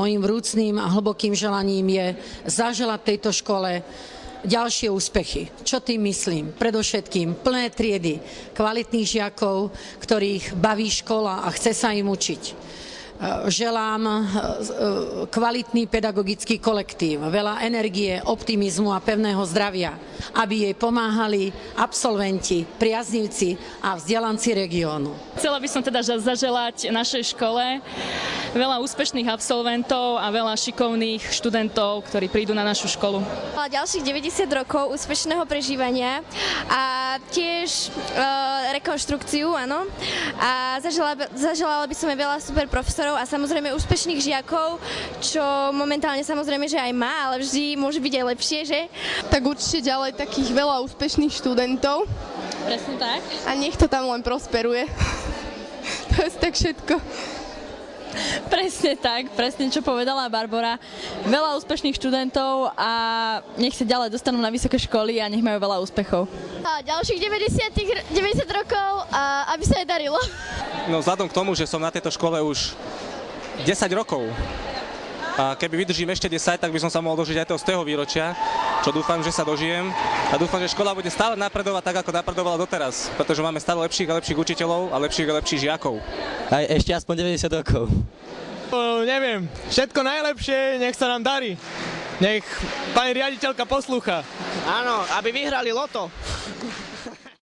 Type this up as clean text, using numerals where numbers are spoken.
mojím vrúcným a hlbokým želaním je zaželať tejto škole ďalšie úspechy. Čo tým myslím? Predovšetkým plné triedy kvalitných žiakov, ktorých baví škola a chce sa im učiť. Želám kvalitný pedagogický kolektív, veľa energie, optimizmu a pevného zdravia, aby jej pomáhali absolventi, priaznivci a vzdelanci regiónu. Chcela by som teda zaželať našej škole veľa úspešných absolventov a veľa šikovných študentov, ktorí prídu na našu školu. Ďalších 90 rokov úspešného prežívania a tiež rekonštrukciu, áno. A zaželala by som aj veľa super profesorov a samozrejme úspešných žiakov, čo momentálne samozrejme, že aj má, ale vždy môže byť aj lepšie, že? Tak určite ďalej takých veľa úspešných študentov. Presne tak. A nech to tam len prosperuje. To je tak všetko. Presne tak, presne čo povedala Barbora. Veľa úspešných študentov a nech sa ďalej dostanú na vysoké školy a nech majú veľa úspechov. A ďalších 90 rokov a aby sa aj darilo. No vzhľadom k tomu, že som na tejto škole už 10 rokov a keby vydržím ešte 10, tak by som sa mohol dožiť aj toho z toho výročia, čo dúfam, že sa dožijem a dúfam, že škola bude stále napredovať tak, ako napredovala doteraz, pretože máme stále lepších a lepších učiteľov a lepších a lepších žiakov. Aj ešte aspoň 90 rokov. Neviem, všetko najlepšie, nech sa nám darí. Nech pani riaditeľka poslúcha. Áno, aby vyhrali loto.